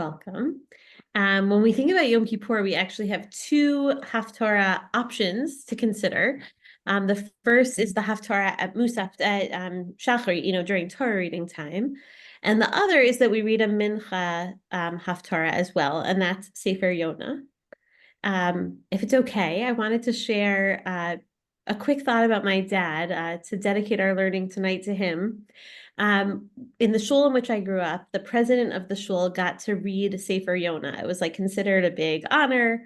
welcome. When we think about Yom Kippur, we actually have two Haftarah options to consider. The first is the Haftarah at Musaf at Shachar, during Torah reading time. And the other is that we read a Mincha Haftarah as well, and that's Sefer Yonah. If it's okay, I wanted to share a quick thought about my dad to dedicate our learning tonight to him. In the shul in which I grew up, the president of the shul got to read Sefer Yonah. It was like considered a big honor.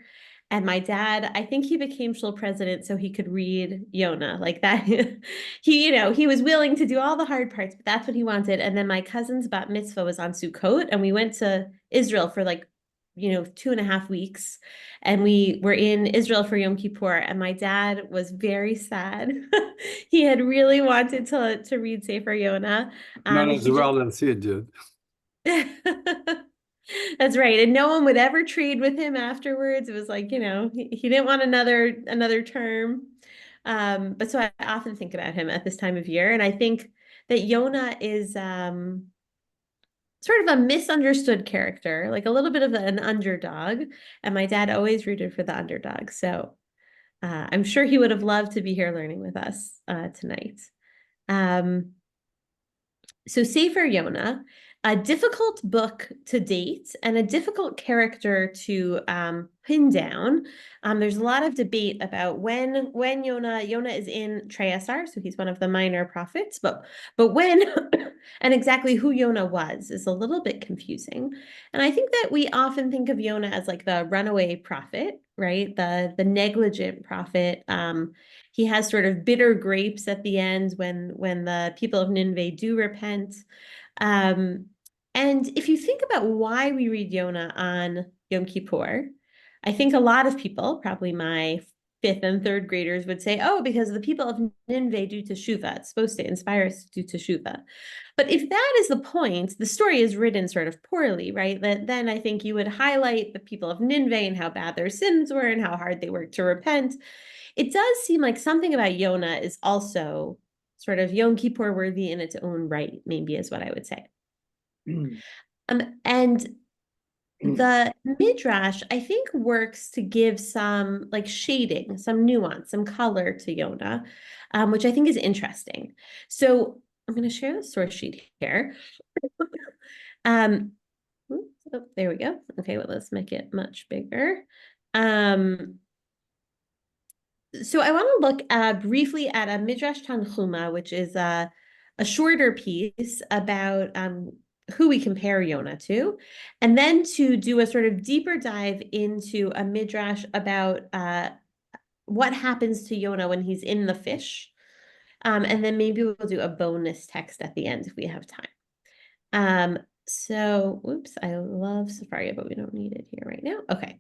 And my dad, I think he became shul president so he could read Yonah like that. He was willing to do all the hard parts, but that's what he wanted. And then my cousin's bat mitzvah was on Sukkot, and we went to Israel for 2.5 weeks, and we were in Israel for Yom Kippur, and my dad was very sad. He had really wanted to read Sefer Yonah. Not as well as he did. That's right. And no one would ever trade with him afterwards. It was like, he didn't want another term. But so I often think about him at this time of year. And I think that Yonah is sort of a misunderstood character, like a little bit of an underdog. And my dad always rooted for the underdog. So I'm sure he would have loved to be here learning with us tonight. So Sefer Yonah, a difficult book to date and a difficult character to pin down. There's a lot of debate about when Yonah is in Treyasar, so he's one of the minor prophets, but when and exactly who Yonah was is a little bit confusing. And I think that we often think of Yonah as like the runaway prophet, right? The negligent prophet. He has sort of bitter grapes at the end when the people of Nineveh do repent. And if you think about why we read Yonah on Yom Kippur, I think a lot of people, probably my 5th and 3rd graders, would say, oh, because the people of Nineveh do teshuvah. It's supposed to inspire us to do teshuvah. But if that is the point, the story is written sort of poorly, right? Then I think you would highlight the people of Nineveh and how bad their sins were and how hard they worked to repent. It does seem like something about Yonah is also sort of Yom Kippur worthy in its own right, maybe is what I would say. And the Midrash, I think, works to give some like shading, some nuance, some color to Yonah, which I think is interesting. So I'm going to share the source sheet here. Oh, there we go. Okay, well, let's make it much bigger. So I want to look briefly at a Midrash Tanchuma, which is a shorter piece about who we compare Yonah to, and then to do a sort of deeper dive into a Midrash about what happens to Yonah when he's in the fish. And then maybe we'll do a bonus text at the end if we have time. So, oops, I love Sefaria, but we don't need it here right now. Okay.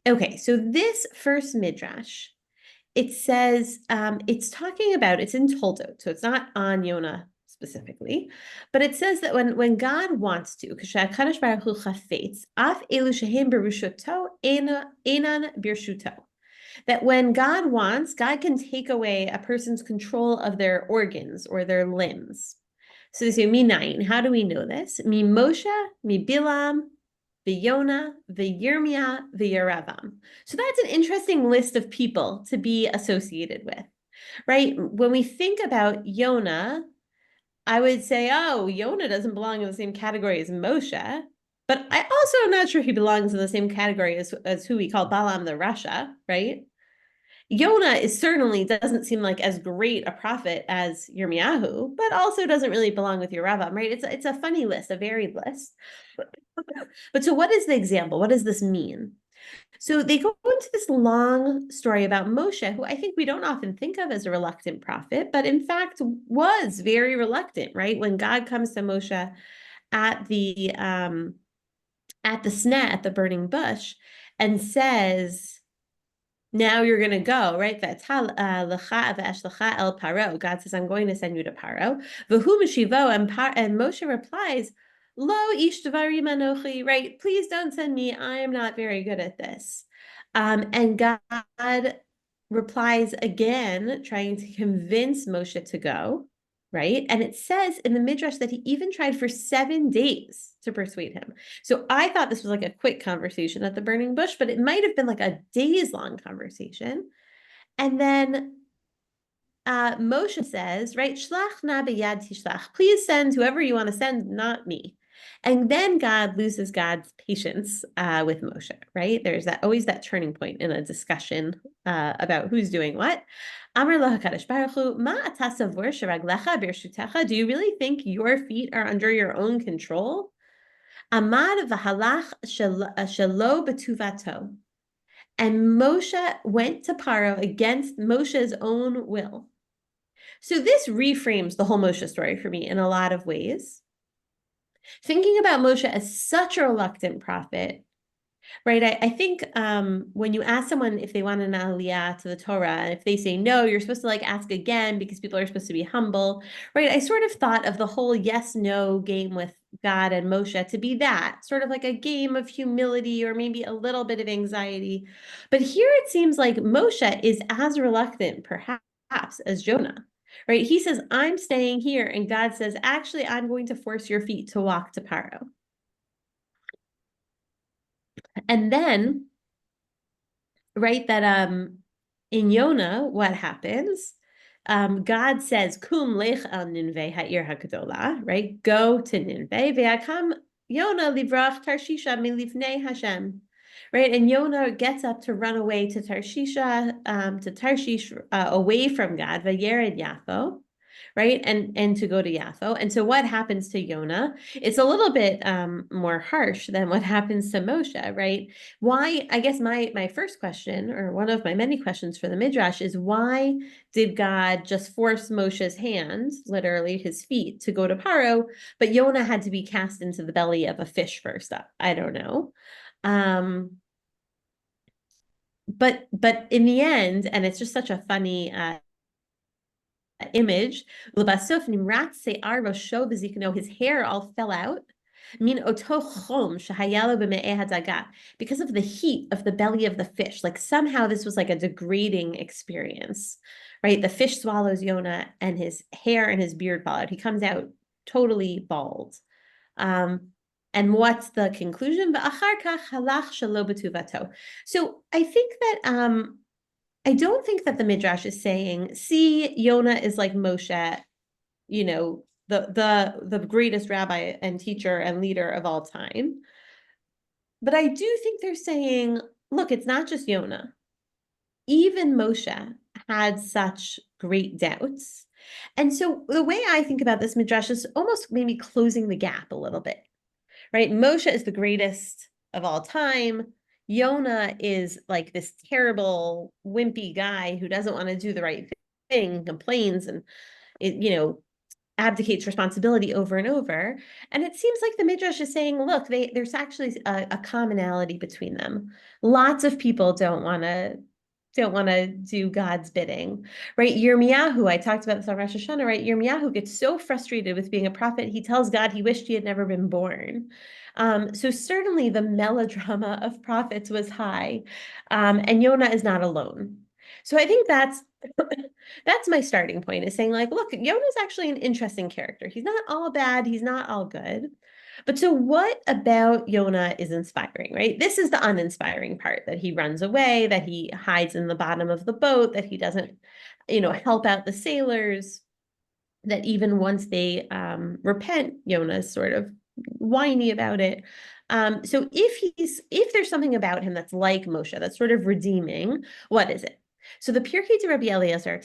Okay, so this first Midrash, it says, it's in Toldot, so it's not on Yonah specifically, but it says that when God wants to, that when God wants, God can take away a person's control of their organs or their limbs. So they say, Minayin, how do we know this? Mi Moshe, mi Bilam, Yonah, Yirmiyah, Yeravam. So that's an interesting list of people to be associated with, right? When we think about Yonah, I would say, oh, Yonah doesn't belong in the same category as Moshe, but I also am not sure he belongs in the same category as who we call Balaam the Rasha, right? Yonah certainly doesn't seem like as great a prophet as Yirmiyahu, but also doesn't really belong with Yeravam, right? It's a funny list, a varied list. But so what is the example? What does this mean? So they go into this long story about Moshe, who I think we don't often think of as a reluctant prophet, but in fact was very reluctant, right? When God comes to Moshe at the sneh, at the burning bush, and says, now you're going to go, right? God says, I'm going to send you to Paro. And Moshe replies, Lo ish devarim anochi, right? Please don't send me. I am not very good at this. And God replies again, trying to convince Moshe to go, right? And it says in the Midrash that he even tried for 7 days to persuade him. So I thought this was like a quick conversation at the burning bush, but it might have been like a days-long conversation. And then Moshe says, right, Shlach na b'yad tishlach. Please send whoever you want to send, not me. And then God loses God's patience with Moshe, right? There's always that turning point in a discussion about who's doing what. Amar lo HaKadosh Baruch Hu, ma ata savur sheraglecha birshutecha? Do you really think your feet are under your own control? Amad v'halach shelo betuvato. And Moshe went to Paro against Moshe's own will. So this reframes the whole Moshe story for me in a lot of ways. Thinking about Moshe as such a reluctant prophet, right? I think when you ask someone if they want an aliyah to the Torah, and if they say no, you're supposed to like ask again because people are supposed to be humble, right? I sort of thought of the whole yes-no game with God and Moshe to be that, sort of like a game of humility or maybe a little bit of anxiety. But here it seems like Moshe is as reluctant, perhaps, as Jonah. Right? He says, I'm staying here. And God says, actually, I'm going to force your feet to walk to Paro. And then, right, that in Yonah, what happens? God says, Kum lech al Ninveh ha'ir ha'gedolah, right? Go to Ninveh, ve'akam Yonah livrach Tarshisha milifnei Hashem. Right, and Yonah gets up to run away to Tarshisha, to Tarshish, away from God, vayered Yafo, right, and to go to Yafo. And so what happens to Yonah? It's a little bit more harsh than what happens to Moshe, right? Why? I guess my first question, or one of my many questions for the Midrash, is why did God just force Moshe's hands, literally his feet, to go to Paro, but Yonah had to be cast into the belly of a fish first up? I don't know. But in the end, and it's just such a funny image, his hair all fell out. Because of the heat of the belly of the fish. Like somehow this was like a degrading experience, right? The fish swallows Yonah and his hair and his beard fall out. He comes out totally bald. And what's the conclusion? So I think that I don't think that the Midrash is saying, see, Yonah is like Moshe, the greatest rabbi and teacher and leader of all time. But I do think they're saying, look, it's not just Yonah. Even Moshe had such great doubts. And so the way I think about this Midrash is almost maybe closing the gap a little bit. Right? Moshe is the greatest of all time. Yonah is like this terrible, wimpy guy who doesn't want to do the right thing, complains, and abdicates responsibility over and over. And it seems like the Midrash is saying, look, there's actually a commonality between them. Lots of people don't want to do God's bidding, right? Yirmiyahu, I talked about this on Rosh Hashanah, right? Yirmiyahu gets so frustrated with being a prophet, he tells God he wished he had never been born. So certainly the melodrama of prophets was high, and Yonah is not alone. So I think that's my starting point, is saying like, look, Yonah is actually an interesting character. He's not all bad, he's not all good. But so what about Yonah is inspiring, right? This is the uninspiring part, that he runs away, that he hides in the bottom of the boat, that he doesn't, help out the sailors, that even once they repent, Yonah is sort of whiny about it. So if there's something about him that's like Moshe, that's sort of redeeming, what is it? So the Pirkei de Rabbi Eliezer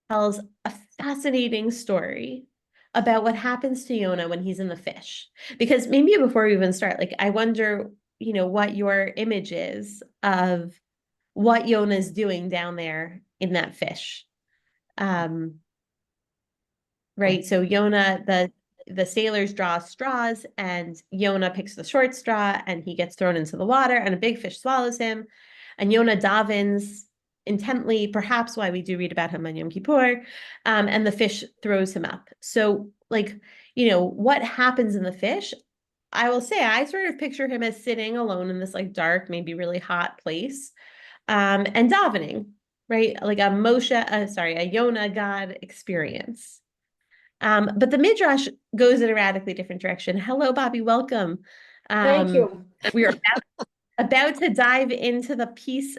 tells a fascinating story about what happens to Yonah when he's in the fish. Because maybe before we even start, like, I wonder, what your image is of what Yonah is doing down there in that fish. Right. So Yonah, the sailors draw straws, and Yonah picks the short straw, and he gets thrown into the water, and a big fish swallows him. And Yonah davens intently, perhaps why we do read about him on Yom Kippur, and the fish throws him up. So, like, what happens in the fish? I will say, I sort of picture him as sitting alone in this like dark, maybe really hot place, and davening, right? Like a Yonah God experience. But the Midrash goes in a radically different direction. Hello, Bobby, welcome. Thank you. We are about to dive into the piece,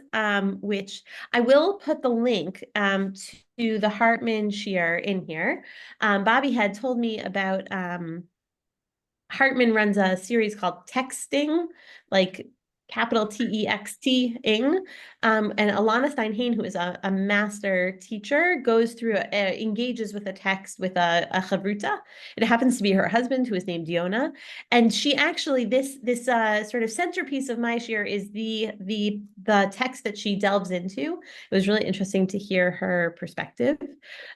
which I will put the link to the Hartman Shir in here. Bobby had told me about Hartman runs a series called Texting, like capital TEXT-ing. And Alana Steinhain, who is a master teacher, goes through, engages with a text with a chavruta. It happens to be her husband, who is named Yonah. And she actually, this sort of centerpiece of my shir is the text that she delves into. It was really interesting to hear her perspective.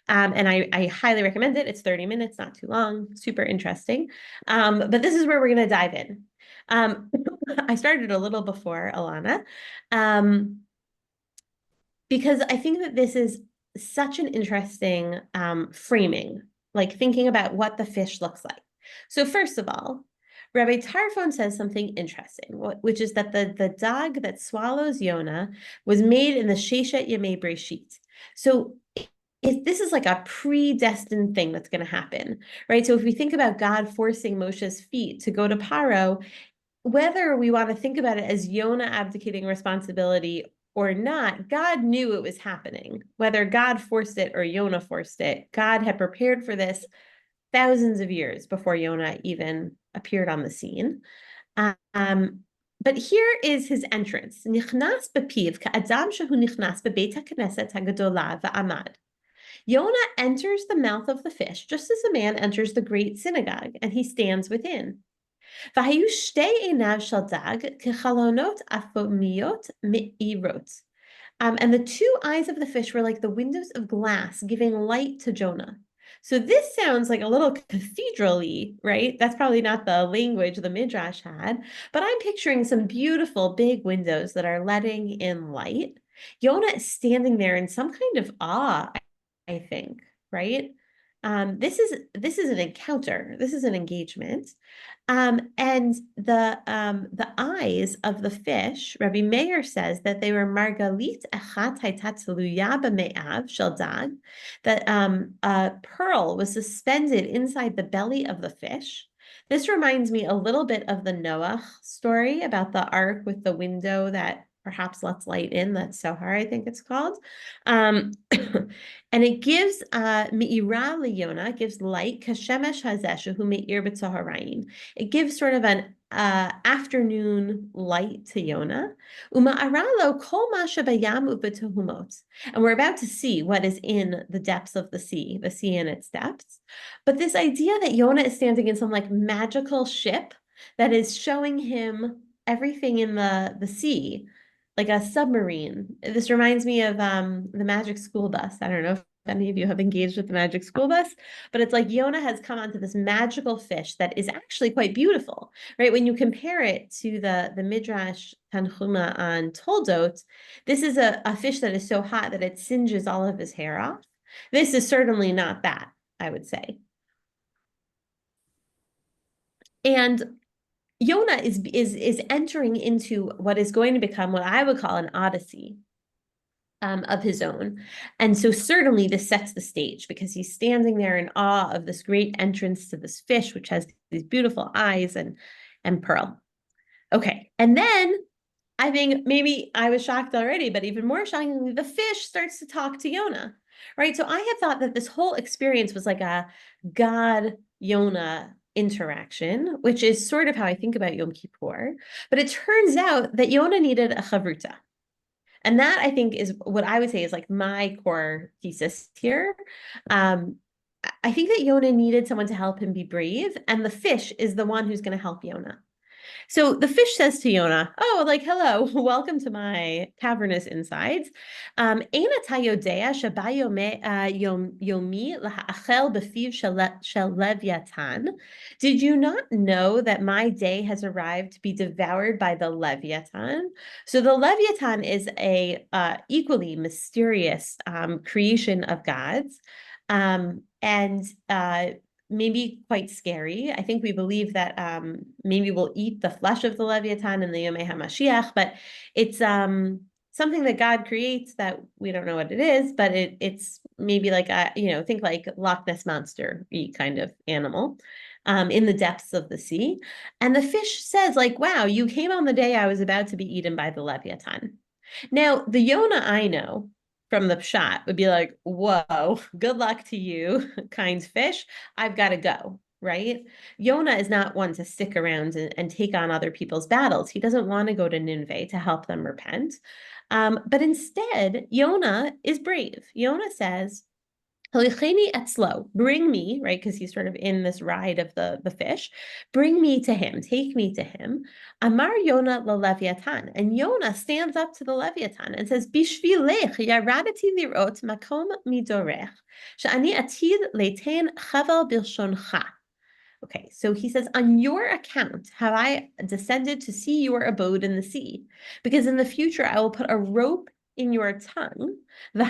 And I highly recommend it. It's 30 minutes, not too long, super interesting. But this is where we're going to dive in. I started a little before Alana, because I think that this is such an interesting framing, like thinking about what the fish looks like. So first of all, Rabbi Tarfon says something interesting, which is that the dog that swallows Yonah was made in the Sheshet Yemei Breshit. So this is like a predestined thing that's going to happen, right? So if we think about God forcing Moshe's feet to go to Paro, whether we want to think about it as Yonah abdicating responsibility or not, God knew it was happening. Whether God forced it or Yonah forced it, God had prepared for this thousands of years before Yonah even appeared on the scene. But here is his entrance. Nichnas bepiv ka'adam shehu nichnas bebeit ha'knesset ha'gadola va'amad. Yonah enters the mouth of the fish just as a man enters the great synagogue, and he stands within. And the two eyes of the fish were like the windows of glass, giving light to Jonah. So this sounds like a little cathedral-y, right? That's probably not the language the Midrash had, but I'm picturing some beautiful big windows that are letting in light. Yonah is standing there in some kind of awe, I think, right? This is an encounter. This is an engagement. And the eyes of the fish, Rabbi Meir says that they were margalit echat haytat tluya b'me'av shel dag, that a pearl was suspended inside the belly of the fish. This reminds me a little bit of the Noah story about the ark with the window that perhaps lets light in. That's Sohar, I think it's called. And it gives me'ira liyona, gives light, kashemesh hazeh shehu me'ir b'tzoharayin. It gives sort of an afternoon light to Yonah. Uma'aralo kol ma shebayam u'b'tohumot. And we're about to see what is in the depths of the sea in its depths. But this idea that Yonah is standing in some like magical ship that is showing him everything in the sea, like a submarine. This reminds me of the Magic School Bus. I don't know if any of you have engaged with the Magic School Bus, but it's like Yonah has come onto this magical fish that is actually quite beautiful, right? When you compare it to the Midrash Tanchuma on Toldot, this is a fish that is so hot that it singes all of his hair off. This is certainly not that, I would say. And Yonah is entering into what is going to become what I would call an odyssey of his own. And so certainly this sets the stage because he's standing there in awe of this great entrance to this fish, which has these beautiful eyes and pearl. Okay, and then I think maybe I was shocked already, but even more shockingly, the fish starts to talk to Yonah, right? So I had thought that this whole experience was like a God-Yonah interaction, which is sort of how I think about Yom Kippur. But it turns out that Yonah needed a chavruta. And that, I think, is what I would say is like my core thesis here. I think that Yonah needed someone to help him be brave, and the fish is the one who's going to help Yonah. So the fish says to Yonah, oh, like, hello, welcome to my cavernous insides. Did you not know that my day has arrived to be devoured by the Leviathan? So the Leviathan is a equally mysterious creation of God's. And maybe quite scary. I think we believe that maybe we'll eat the flesh of the Leviathan in the Yomei HaMashiach, but it's something that God creates that we don't know what it is, but it's maybe like a, think like Loch Ness monster kind of animal in the depths of the sea. And the fish says, like, wow, you came on the day I was about to be eaten by the Leviathan. Now, the Yonah I know from the Pshat would be like, whoa, good luck to you, kind fish. I've got to go, right? Yonah is not one to stick around and take on other people's battles. He doesn't want to go to Nineveh to help them repent. But instead, Yonah is brave. Yonah says, bring me, right? Because he's sort of in this ride of the fish. Bring me to him, take me to him. Amar Yonah leviathan. And Yonah stands up to the Leviathan and says, Bishvilech yaradati lirot makom midorech, she'ani atid leiten chavel bilshoncha. Okay, so he says, on your account have I descended to see your abode in the sea, because in the future I will put a rope in your tongue, and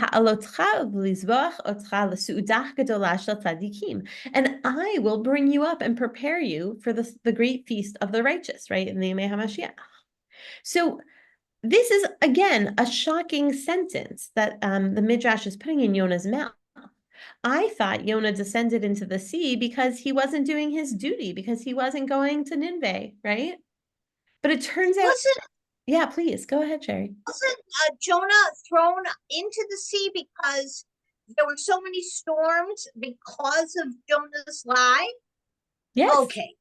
I will bring you up and prepare you for the great feast of the righteous, right? In the Yemei HaMashiach. So this is, again, a shocking sentence that the Midrash is putting in Yonah's mouth. I thought Yonah descended into the sea because he wasn't doing his duty, because he wasn't going to Nineveh, right? But it turns out, yeah, please, go ahead, Sherry. Wasn't Jonah thrown into the sea because there were so many storms because of Jonah's lie? Yes. Okay.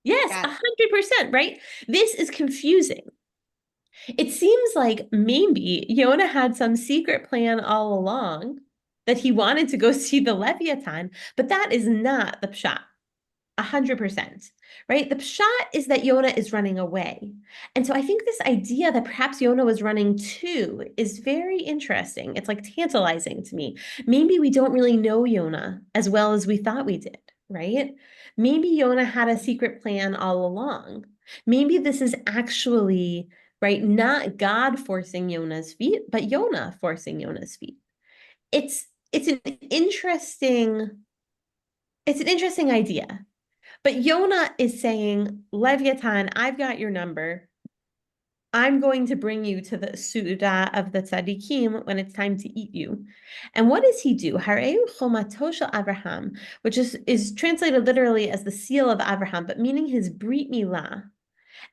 Yes, 100%, right? This is confusing. It seems like maybe Yonah had some secret plan all along that he wanted to go see the Leviathan, but that is not the Pshat. 100%, right? The Pshat is that Yonah is running away. And so I think this idea that perhaps Yonah was running too is very interesting. It's like tantalizing to me. Maybe we don't really know Yonah as well as we thought we did, right? Maybe Yonah had a secret plan all along. Maybe this is actually, right, not God forcing Yonah's feet, but Yonah forcing Yonah's feet. It's an interesting idea. But Yonah is saying, Leviathan, I've got your number. I'm going to bring you to the Su'udah of the Tzaddikim when it's time to eat you. And what does he do? Hareu chomato shel Avraham, which is translated literally as the seal of Abraham, but meaning his Brit Milah.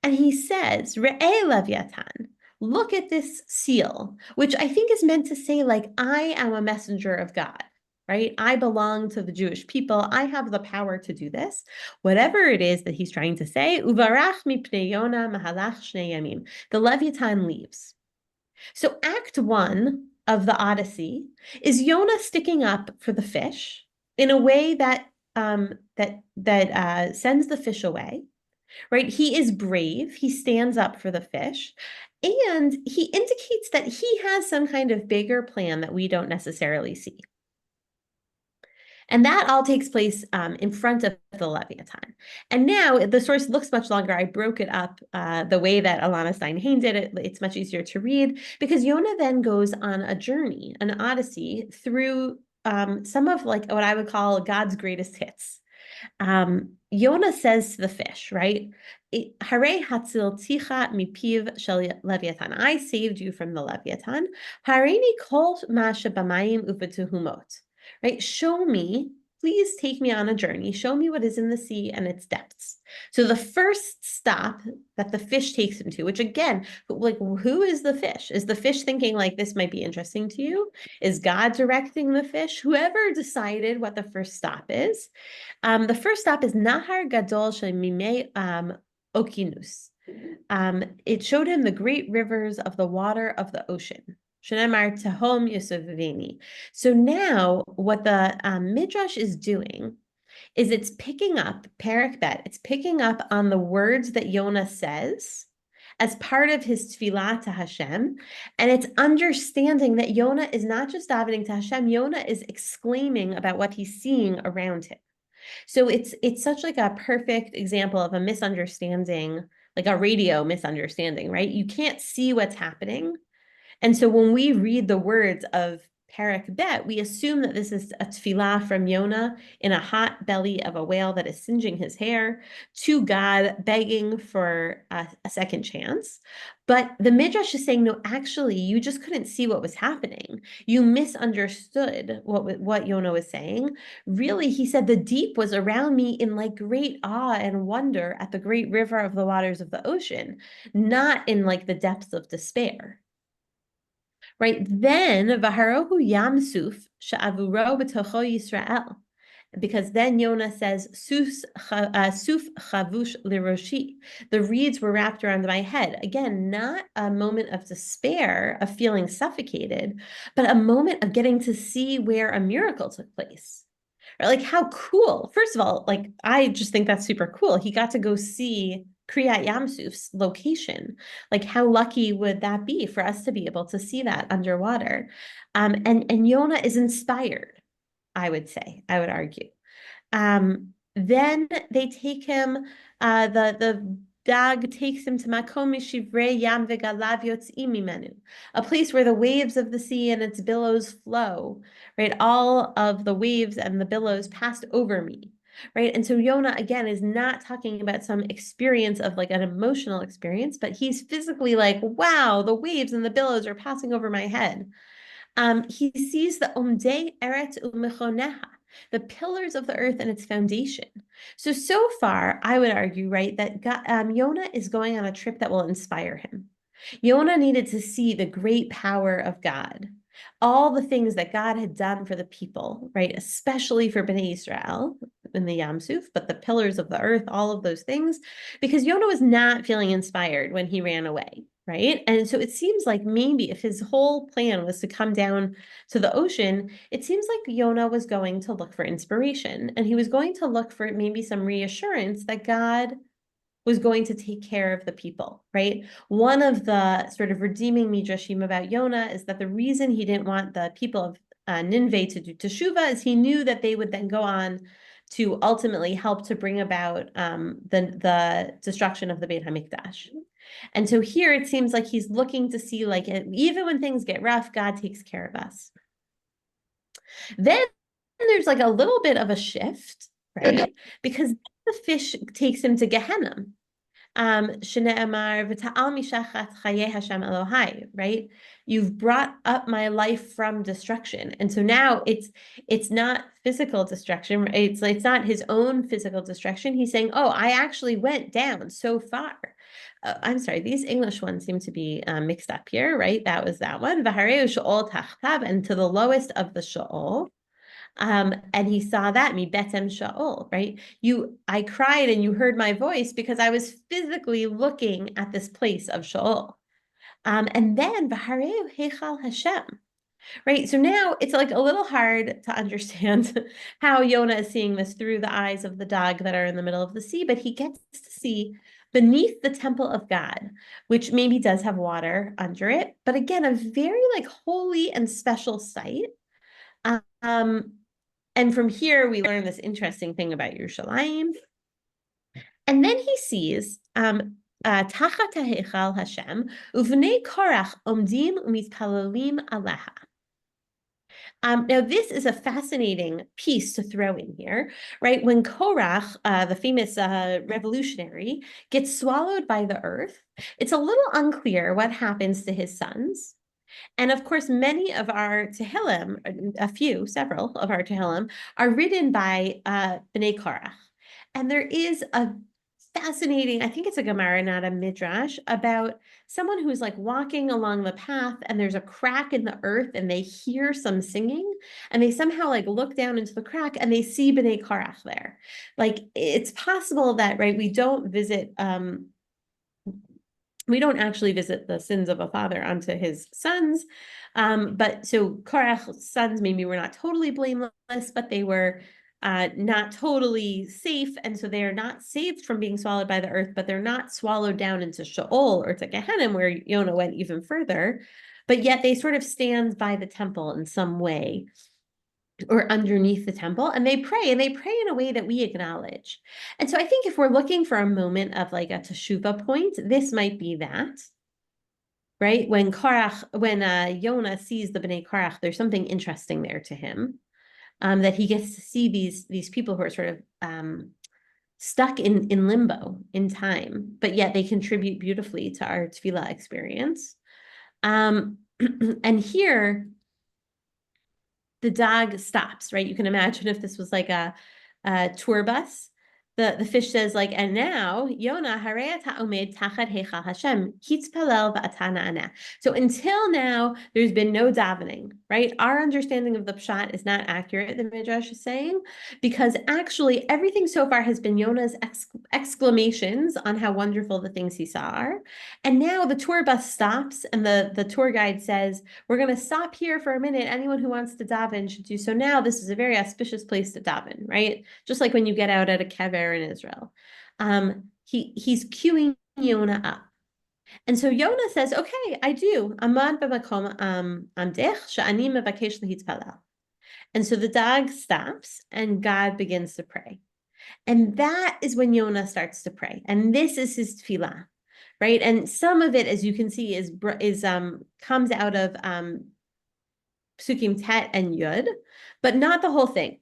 And he says, Re'eh Leviathan, look at this seal, which I think is meant to say, like, I am a messenger of God, right? I belong to the Jewish people. I have the power to do this. Whatever it is that he's trying to say, Uvarach mipnei Yonah mahalach shnei yamim. The Leviathan leaves. So Act 1 of the Odyssey is Yonah sticking up for the fish in a way that sends the fish away. Right? He is brave. He stands up for the fish. And he indicates that he has some kind of bigger plan that we don't necessarily see. And that all takes place in front of the Leviathan. And now the source looks much longer. I broke it up the way that Alana Stein-Hain did it. It's much easier to read because Yonah then goes on a journey, an odyssey, through some of like what I would call God's greatest hits. Yonah says to the fish, right? Hare hatzilticha mipiv shel Leviathan. I saved you from the Leviathan. Hareini kol masha b'mayim uvetuhumot. Right? Show me, please take me on a journey. Show me what is in the sea and its depths. So the first stop that the fish takes him to, which again, like, who is the fish? Is the fish thinking like, this might be interesting to you? Is God directing the fish? Whoever decided what the first stop is. The first stop is Nahar Gadol Shemimei Okinus. It showed him the great rivers of the water of the ocean. Shenemar Tahom Yoseveni. So now what the Midrash is doing is it's picking up, Perek Bet, it's picking up on the words that Yonah says as part of his tefillah to Hashem, and it's understanding that Yonah is not just davening to Hashem, Yonah is exclaiming about what he's seeing around him. So it's such like a perfect example of a misunderstanding, like a radio misunderstanding, right? You can't see what's happening. And so when we read the words of Parak Bet, we assume that this is a tefillah from Yonah in a hot belly of a whale that is singeing his hair to God, begging for a second chance. But the Midrash is saying, no, actually, you just couldn't see what was happening. You misunderstood what Yonah was saying. Really, he said, the deep was around me in like great awe and wonder at the great river of the waters of the ocean, not in like the depths of despair. Right then, Vaharohu Yamsuf Sha'avuro B'tocho Yisrael. Because then Yonah says, Suf chavush liroshi. The reeds were wrapped around my head. Again, not a moment of despair, of feeling suffocated, but a moment of getting to see where a miracle took place. Right? Like, how cool. First of all, like, I just think that's super cool. He got to go see Kriyat Yamsuf's location. Like, how lucky would that be for us to be able to see that underwater? And Yonah is inspired, I would say, I would argue. Then they take him, the Dag takes him to Makom Mishivrei Yam Vegalav Yotzim Mimenu, a place where the waves of the sea and its billows flow, right? All of the waves and the billows passed over me, right? And so Yonah, again, is not talking about some experience of like an emotional experience, but he's physically like, wow, the waves and the billows are passing over my head. He sees the Omdei Eretz Umechoneha, the pillars of the earth and its foundation. So far, I would argue, right, that Yonah is going on a trip that will inspire him. Yonah needed to see the great power of God, all the things that God had done for the people, right, especially for Bnei Israel in the Yam Suf, but the pillars of the earth, all of those things, because Yonah was not feeling inspired when he ran away. Right. And so it seems like maybe if his whole plan was to come down to the ocean, it seems like Yonah was going to look for inspiration, and he was going to look for maybe some reassurance that God was going to take care of the people, right? One of the sort of redeeming midrashim about Yonah is that the reason he didn't want the people of Nineveh to do teshuvah is he knew that they would then go on to ultimately help to bring about the destruction of the Beit HaMikdash. And so here it seems like he's looking to see, like, even when things get rough, God takes care of us. Then there's like a little bit of a shift, right? Because the fish takes him to Gehenna. Right? You've brought up my life from destruction. And so now it's not physical destruction. It's not his own physical destruction. He's saying, oh, I actually went down so far. I'm sorry, these English ones seem to be mixed up here, right? That was that one. And to the lowest of the Sheol. And he saw that, mi betem Shaol, right? I cried and you heard my voice because I was physically looking at this place of Shaol. And then v'hareu heichal Hashem, right? So now it's like a little hard to understand how Yonah is seeing this through the eyes of the dog that are in the middle of the sea, but he gets to see beneath the temple of God, which maybe does have water under it, but again, a very like holy and special site. And from here, we learn this interesting thing about Yerushalayim. And then he sees Tachat HaHeichal Hashem, Uvnei Korach Omdim Umitpalalim Aleha. Now, this is a fascinating piece to throw in here, right? When Korach, the famous revolutionary, gets swallowed by the earth, it's a little unclear what happens to his sons. And of course, many of our Tehillim, several of our Tehillim, are written by Bnei Korach. And there is a fascinating, I think it's a Gemara, not a Midrash, about someone who's like walking along the path and there's a crack in the earth and they hear some singing and they somehow like look down into the crack and they see Bnei Korach there. Like, it's possible that, right, we don't actually visit the sins of a father onto his sons. But so Korach's sons maybe were not totally blameless, but they were not totally safe. And so they are not saved from being swallowed by the earth, but they're not swallowed down into Sheol or to Gehenna, where Yonah went even further. But yet they sort of stand by the temple in some way, or underneath the temple, and they pray in a way that we acknowledge. And so I think if we're looking for a moment of like a teshuvah point, this might be that, right? When Yonah sees the Bnei Korach, there's something interesting there to him, that he gets to see these people who are sort of stuck in limbo in time, but yet they contribute beautifully to our tefillah experience. And here, the dog stops, right? You can imagine if this was like a tour bus. The fish says, like, and now, Yonah, harei ata omed tachat heichal Hashem, hitzpalel v'ata na'aneh. So until now, there's been no davening, right? Our understanding of the pshat is not accurate, the Midrash is saying, because actually everything so far has been Yonah's exclamations on how wonderful the things he saw are. And now the tour bus stops and the tour guide says, we're going to stop here for a minute. Anyone who wants to daven should do so now. This is a very auspicious place to daven, right? Just like when you get out at a Keller in Israel. He's queuing Yonah up. And so Yonah says, okay, I do. Amad b'makom amdech she'ani mevakesh lehitzpalel. And so the dog stops and God begins to pray. And that is when Yonah starts to pray. And this is his tefillah, right? And some of it, as you can see, comes out of Psukim Tet and Yud, but not the whole thing.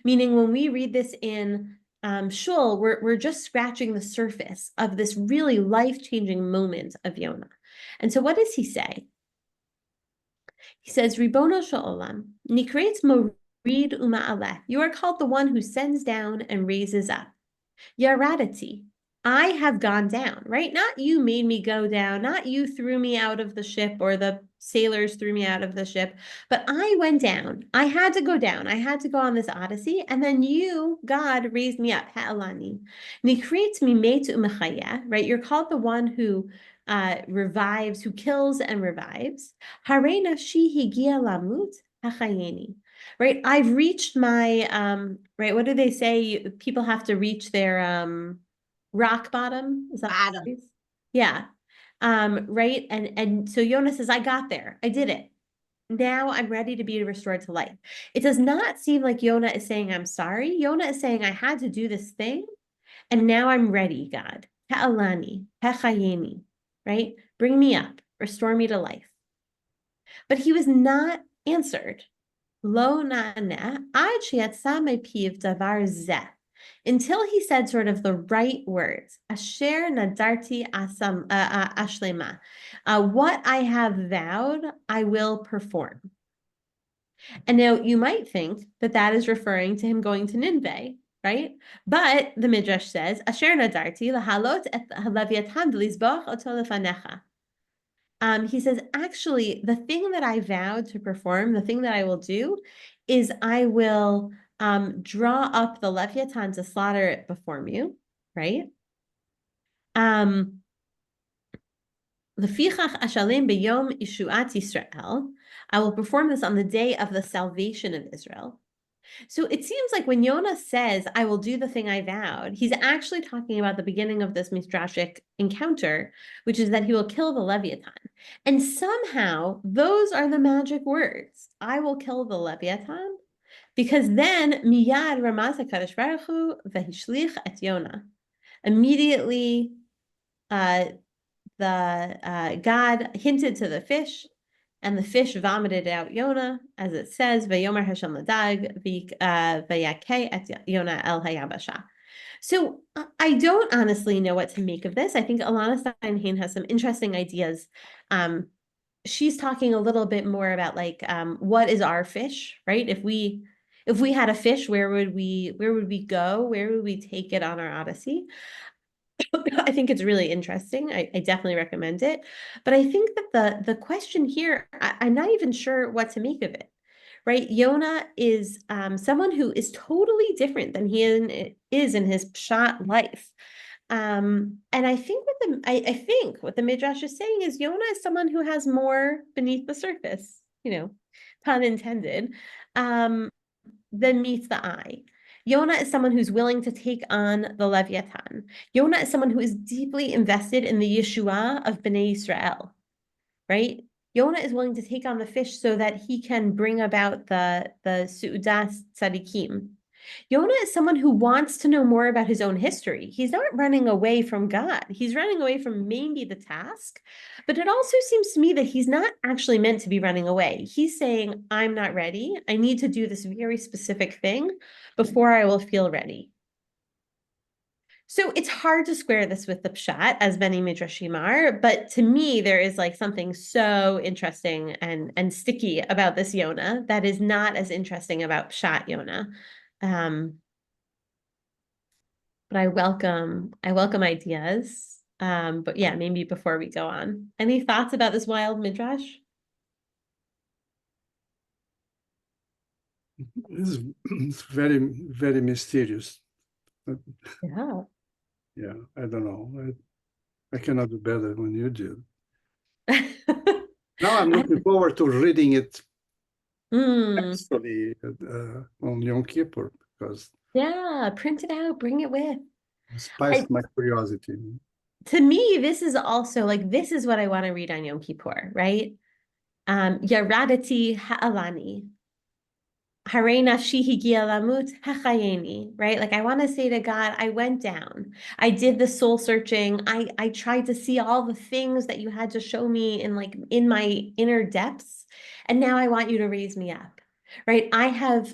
Meaning when we read this in Shul, we're just scratching the surface of this really life-changing moment of Yonah. And so what does he say? He says, Ribono shel nikreitz morid uma'aleh. You are called the one who sends down and raises up. Yaradati. I have gone down, right? Not you made me go down, not you threw me out of the ship or the sailors threw me out of the ship, but I went down. I had to go down. I had to go on this odyssey, and then you, God, raised me up. Ha'alani. Nikreitz mimeit umechayeh, right? You're called the one who revives, who kills and revives. Harei nafshi higia lamut hachayeni. Right? I've reached my, right, what do they say? People have to reach their rock bottom. Is that Bottom. what it is? Yeah. Right. And so Yonah says, I got there. I did it. Now I'm ready to be restored to life. It does not seem like Yonah is saying, I'm sorry. Yonah is saying, I had to do this thing. And now I'm ready, God. Ha'alani, hechayeni, right? Bring me up, restore me to life. But he was not answered. Lo na'aneh ad sheyatsa mepiv davar zeh. Until he said sort of the right words, Asher nadarti ashlema. What I have vowed, I will perform. And now you might think that that is referring to him going to Nineveh, right? But the Midrash says, Asher nadarti lahalot et halaviatan v'lizboch oto lefanecha. He says, actually, the thing that I vowed to perform, the thing that I will do, is I will draw up the Leviathan to slaughter it before you, right? Lefichach ashalem b'yom ishuat Yisrael. I will perform this on the day of the salvation of Israel. So it seems like when Yonah says, I will do the thing I vowed, he's actually talking about the beginning of this midrashic encounter, which is that he will kill the Leviathan. And somehow those are the magic words. I will kill the Leviathan, because then miyad ramaz HaKadosh Baruch Hu v'hishlich et Yonah. Immediately, God hinted to the fish, and the fish vomited out Yonah, as it says, "Vayomer Hashem ladag vayakeh et Yonah el hayabasha." So I don't honestly know what to make of this. I think Alana Steinhain has some interesting ideas. She's talking a little bit more about like what is our fish, right? If we had a fish, where would we go? Where would we take it on our odyssey? I think it's really interesting. I definitely recommend it. But I think that the question here, I'm not even sure what to make of it, right? Yonah is someone who is totally different than he is in his pshat life. And I think what the Midrash is saying is Yonah is someone who has more beneath the surface, pun intended, than meets the eye. Yonah is someone who's willing to take on the Leviathan. Yonah is someone who is deeply invested in the Yeshua of Bnei Israel, right? Yonah is willing to take on the fish so that he can bring about the Su'udas Tzadikim, Yonah is someone who wants to know more about his own history. He's not running away from God. He's running away from maybe the task, but it also seems to me that he's not actually meant to be running away. He's saying, I'm not ready. I need to do this very specific thing before I will feel ready. So it's hard to square this with the pshat, as many midrashim are, but to me, there is like something so interesting and sticky about this Yonah that is not as interesting about pshat Yonah. But I welcome ideas. But yeah, maybe before we go on, any thoughts about this wild midrash? It's very, very mysterious. Yeah. Yeah, I don't know. I cannot do better than you did. Now I'm looking forward to reading it actually on Yom Kippur, because Yeah, print it out, bring it with. it spiced my curiosity. To me, this is also like, this is what I want to read on Yom Kippur, right? Yaradati ha'alani. Hare nafshi higia lamut hachayeni, right? Like I want to say to God, I went down. I did the soul searching. I tried to see all the things that you had to show me in my inner depths. And now I want you to raise me up. Right? I have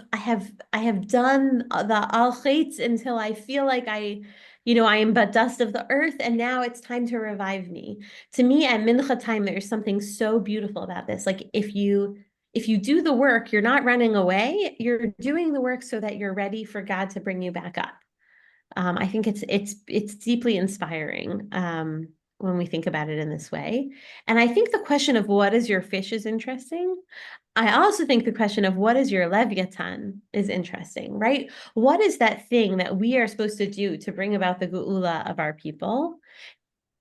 done the al chaitz until I feel like I am but dust of the earth, and now it's time to revive me. To me, at mincha time, there's something so beautiful about this. Like if you do the work, you're not running away, you're doing the work so that you're ready for God to bring you back up. I think it's deeply inspiring when we think about it in this way. And I think the question of what is your fish is interesting. I also think the question of what is your leviathan is interesting, right? What is that thing that we are supposed to do to bring about the geula of our people?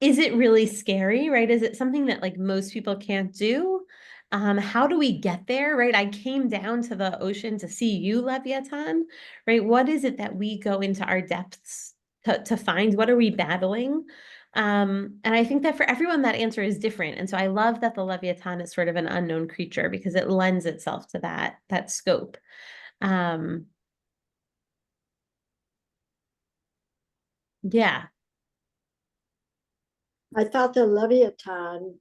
Is it really scary, right? Is it something that like most people can't do? How do we get there, right? I came down to the ocean to see you, Leviathan, right? What is it that we go into our depths to find? What are we battling? And I think that for everyone, that answer is different. And so I love that the Leviathan is sort of an unknown creature because it lends itself to that scope. Yeah. I thought the Leviathan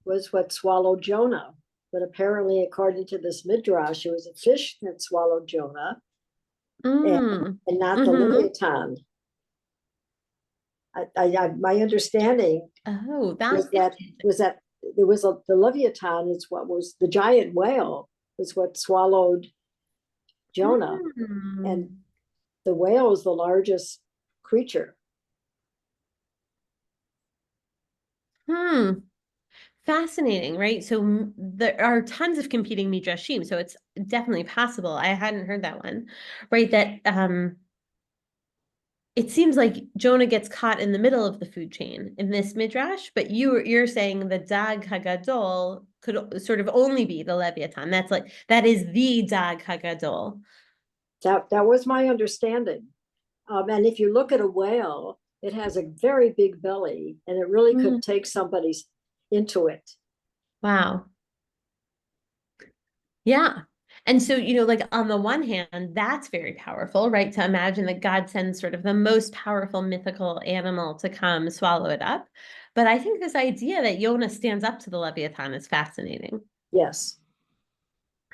was what swallowed Jonah, but apparently, according to this midrash, it was a fish that swallowed Jonah, and not the Leviathan. My understanding was that there was the Leviathan is what was the giant whale was what swallowed Jonah, and the whale is the largest creature. Fascinating, right? So there are tons of competing midrashim, so it's definitely possible. I hadn't heard that one, right? That it seems like Jonah gets caught in the middle of the food chain in this midrash, but you're saying the Dag Hagadol could sort of only be the Leviathan. That is the Dag Hagadol. That was my understanding. And if you look at a whale, it has a very big belly, and it really could take somebody into it. Wow. Yeah. And so, like on the one hand, that's very powerful, right? To imagine that God sends sort of the most powerful mythical animal to come swallow it up. But I think this idea that Yonah stands up to the Leviathan is fascinating. Yes.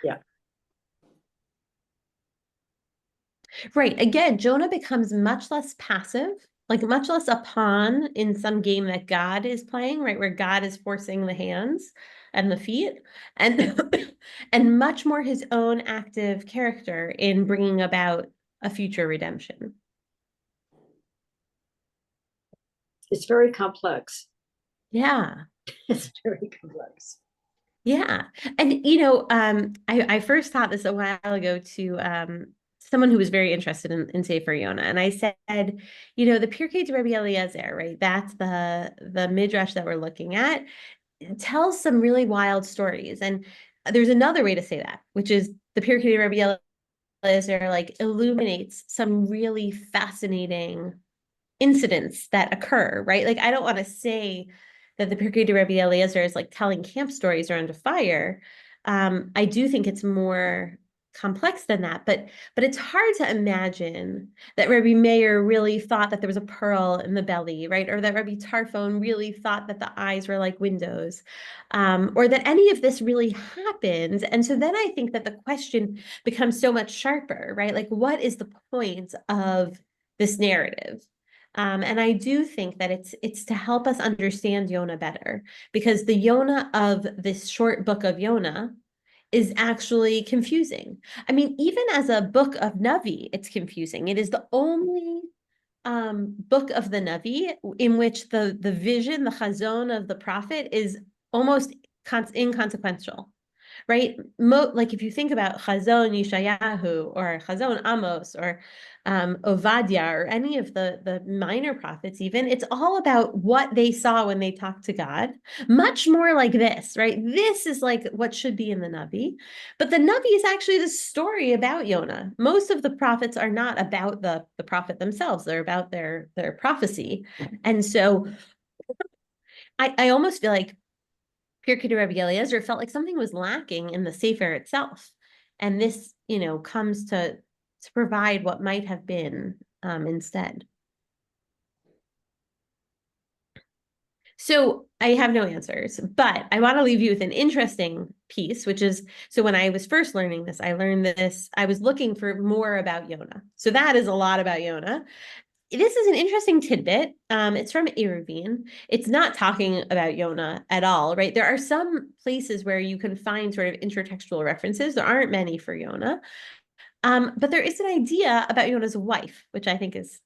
Yeah. Right. Again, Jonah becomes much less passive, like much less a pawn in some game that God is playing, right? Where God is forcing the hands and the feet, and and much more his own active character in bringing about a future redemption. It's very complex. Yeah. It's very complex. Yeah. And I first taught this a while ago to someone who was very interested in Sefer Yonah. And I said, the Pirkei de Rabbi Eliezer, right? That's the midrash that we're looking at. It tells some really wild stories. And there's another way to say that, which is the Pirkei de Rabbi Eliezer like illuminates some really fascinating incidents that occur, right? Like I don't want to say that the Pirkei de Rabbi Eliezer is like telling camp stories around a fire. I do think it's more complex than that, but it's hard to imagine that Rabbi Meir really thought that there was a pearl in the belly, right? Or that Rabbi Tarfon really thought that the eyes were like windows, or that any of this really happened. And so then I think that the question becomes so much sharper, right? Like, what is the point of this narrative? And I do think that it's to help us understand Yonah better, because the Yonah of this short book of Yonah is actually confusing. I mean, even as a book of Navi, it's confusing. It is the only book of the Navi in which the vision, the chazon of the prophet is almost inconsequential, right? Like if you think about chazon Yeshayahu or chazon Amos or Ovadia or any of the minor prophets even, it's all about what they saw when they talked to God, much more like this, right? This is like what should be in the Navi, but the Navi is actually the story about Yonah. Most of the prophets are not about the prophet themselves, they're about their prophecy. And so I almost feel like Pirkei Rabbi Eliezer felt like something was lacking in the Sefer itself. And this, comes to provide what might have been instead. So I have no answers, but I want to leave you with an interesting piece, which is, so when I was first learning this, I was looking for more about Yonah. So that is a lot about Yonah. This is an interesting tidbit. It's from Eruvin. It's not talking about Yonah at all, right? There are some places where you can find sort of intertextual references. There aren't many for Yonah. But there is an idea about Yonah's wife, which I think is,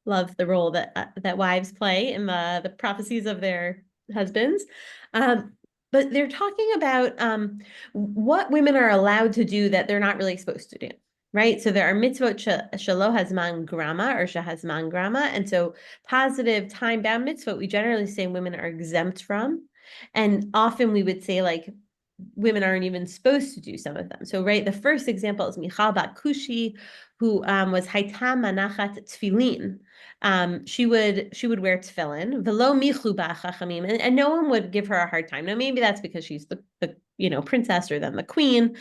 love the role that wives play in the prophecies of their husbands. But they're talking about what women are allowed to do that they're not really supposed to do. Right. So there are mitzvot shelo hazman grama or shehazman grama. And so positive time-bound mitzvot, we generally say women are exempt from. And often we would say like women aren't even supposed to do some of them. So, right, the first example is Michal bat Kushi, who was Haita manachat tefillin. She would wear tefillin, velo michu ba chachamim, and no one would give her a hard time. Now, maybe that's because she's the princess or then the queen.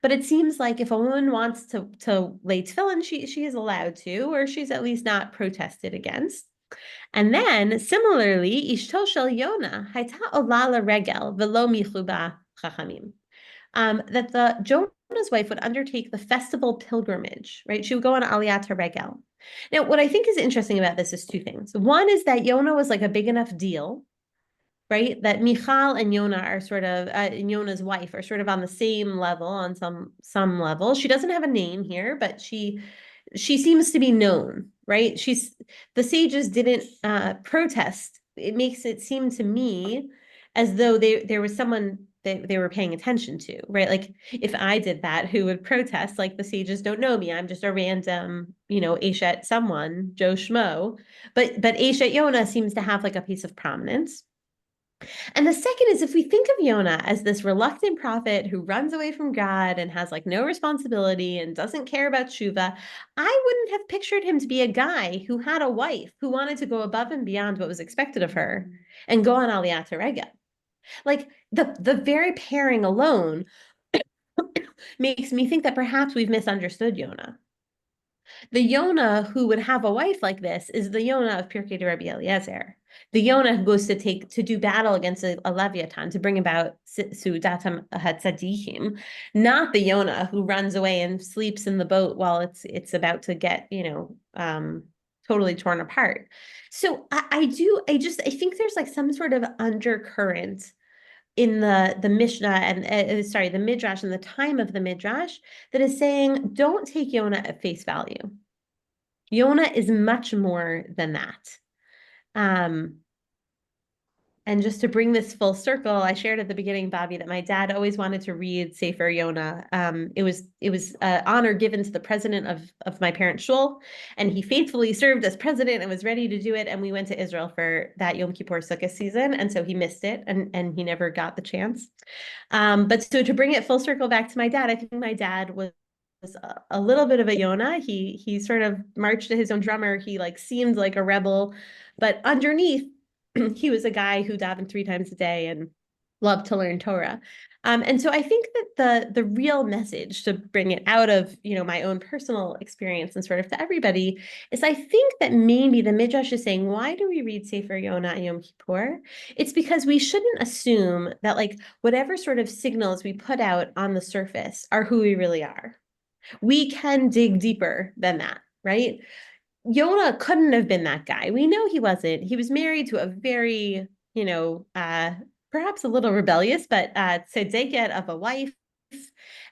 But it seems like if a woman wants to lay tefillin, she is allowed to, or she's at least not protested against. And then similarly, Ishto shel Yonah hayta ola regel velo michu ba chachamim. That the Jonah's wife would undertake the festival pilgrimage, right? She would go on Aliyat HaRegel. Now, what I think is interesting about this is two things. One is that Yonah was like a big enough deal, right? That Michal and Yonah are sort of, and Yonah's wife are sort of on the same level, on some level. She doesn't have a name here, but she seems to be known, right? The sages didn't protest. It makes it seem to me as though there was someone that they were paying attention to, right? Like if I did that, who would protest? Like the sages don't know me. I'm just a random, Eshet someone, Joe Schmo. But Eshet Yonah seems to have like a piece of prominence. And the second is if we think of Yonah as this reluctant prophet who runs away from God and has like no responsibility and doesn't care about Shuvah, I wouldn't have pictured him to be a guy who had a wife who wanted to go above and beyond what was expected of her and go on Aliyat HaRegel. Like the very pairing alone makes me think that perhaps we've misunderstood Yonah. The Yonah who would have a wife like this is the Yonah of Pirkei Rabbi Eliezer. The Yonah who goes to do battle against a Leviathan to bring about Sudatam HaTzadikim, not the Yonah who runs away and sleeps in the boat while it's about to get, totally torn apart. So I think there's like some sort of undercurrent in the Mishnah and the Midrash and the time of the Midrash that is saying, don't take Yonah at face value. Yonah is much more than that. And just to bring this full circle, I shared at the beginning, Bobby, that my dad always wanted to read Sefer Yonah. It was an honor given to the president of my parents' shul, and he faithfully served as president and was ready to do it. And we went to Israel for that Yom Kippur Sukkah season, and so he missed it, and he never got the chance. But so to bring it full circle back to my dad, I think my dad was a little bit of a Yonah. He sort of marched to his own drummer. He like seemed like a rebel, but underneath, he was a guy who davened 3 times a day and love to learn Torah. And so I think that the real message, to bring it out of, my own personal experience and sort of to everybody, is I think that maybe the Midrash is saying, why do we read Sefer Yonah and Yom Kippur? It's because we shouldn't assume that like whatever sort of signals we put out on the surface are who we really are. We can dig deeper than that, right? Yonah couldn't have been that guy. We know he wasn't. He was married to a very, perhaps a little rebellious, but tzedeket of a wife.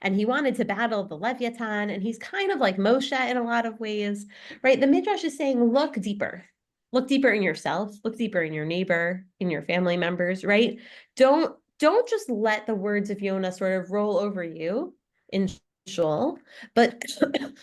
And he wanted to battle the Leviathan. And he's kind of like Moshe in a lot of ways, right? The Midrash is saying, look deeper. Look deeper in yourself. Look deeper in your neighbor, in your family members, right? Don't just let the words of Yonah sort of roll over you in Shul, but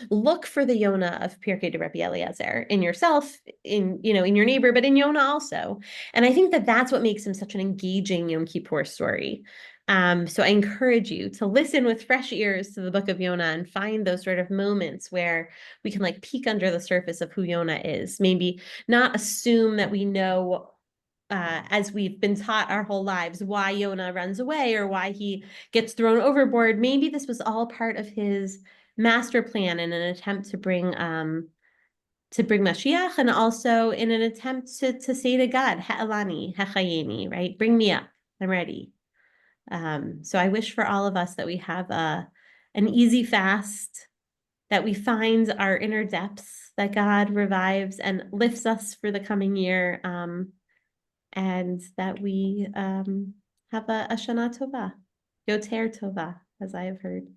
look for the Yonah of Pirkei de Rabbi Eliezer in yourself, in your neighbor, but in Yonah also. And I think that that's what makes him such an engaging Yom Kippur story. So I encourage you to listen with fresh ears to the book of Yonah and find those sort of moments where we can like peek under the surface of who Yonah is. Maybe not assume that we know, as we've been taught our whole lives, why Yonah runs away or why he gets thrown overboard. Maybe this was all part of his master plan in an attempt to bring Mashiach, and also in an attempt to say to God, Ha'elani, Hechayeni, right? Bring me up. I'm ready. So I wish for all of us that we have an easy fast, that we find our inner depths, that God revives and lifts us for the coming year, and that we have a Shana Tova, Yoter Tova, as I have heard.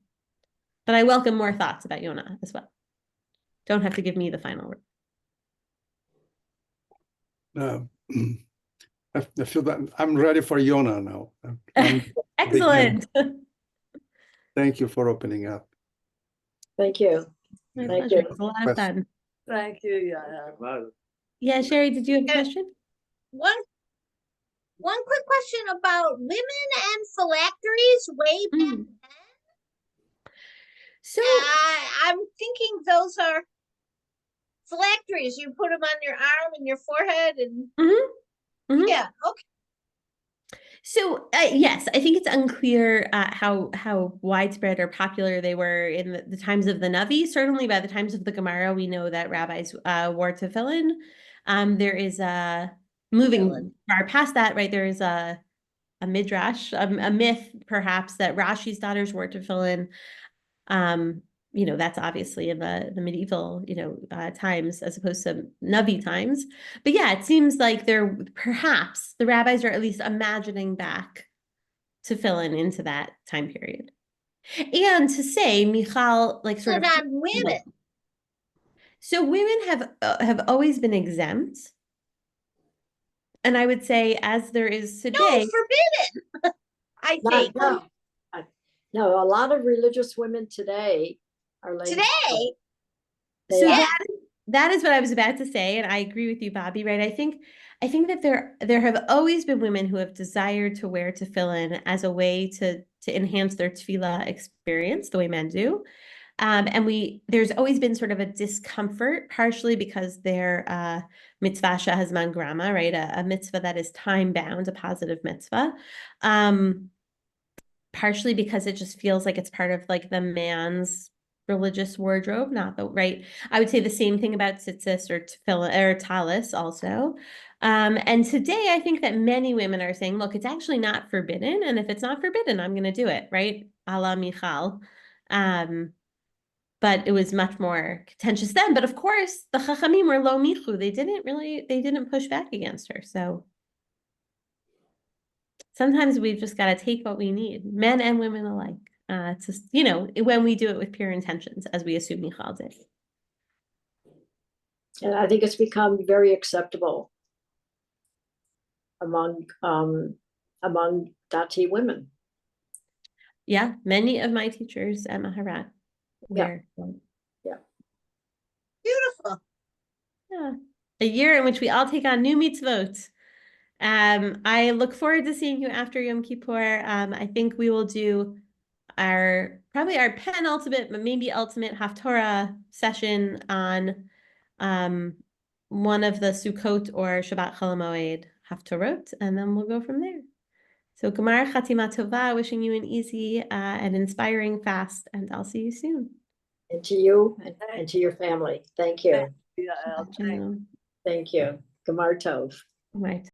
But I welcome more thoughts about Yonah as well. Don't have to give me the final word. I feel that I'm ready for Yonah now. Excellent. Thank you for opening up. Thank you. My pleasure. It was a lot of fun. Thank you, Yael. Yeah, Sherry, did you have a question? One quick question about women and phylacteries way back then. So I'm thinking those are phylacteries. You put them on your arm and your forehead, and yeah, okay. So yes, I think it's unclear how widespread or popular they were in the times of the Navi. Certainly by the times of the Gemara, we know that rabbis wore tefillin. There is a moving far past that, right? There is a midrash, a myth perhaps, that Rashi's daughters wore tefillin. That's obviously in the medieval, times as opposed to Navi times. But yeah, it seems like perhaps the rabbis are at least imagining back tefillin into that time period. And to say, Michal, like sort of on women. So women have always been exempt. And I would say, as there is today. No, forbidden. I think. No, a lot of religious women today are like today. So that is what I was about to say, and I agree with you, Bobby. Right? I think that there have always been women who have desired to wear tefillin as a way to enhance their tefillah experience, the way men do. And there's always been sort of a discomfort, partially because they're mitzvah shehazman grama, right? A mitzvah that is time bound, a positive mitzvah. Partially because it just feels like it's part of like the man's religious wardrobe, not the right. I would say the same thing about tzitzis or tefillah or talis also. And today I think that many women are saying, look, it's actually not forbidden. And if it's not forbidden, I'm going to do it, right? A la Michal. But it was much more contentious then. But of course, the Chachamim were lo michu. They didn't push back against her. So sometimes we've just got to take what we need, men and women alike, when we do it with pure intentions, as we assume Michal did. And I think it's become very acceptable among Dati women. Yeah, many of my teachers at Maharat wear. Yeah. Beautiful. Yeah, a year in which we all take on new mitzvot. I look forward to seeing you after Yom Kippur. I think we will do probably our penultimate, but maybe ultimate Haftarah session on one of the Sukkot or Shabbat Chol HaMoed Haftarot, and then we'll go from there. So Gemar Chatima Tova, wishing you an easy and inspiring fast, and I'll see you soon. And to you and to your family. Thank you. Yael, thank you. Thank you. Gemar Tov. Right.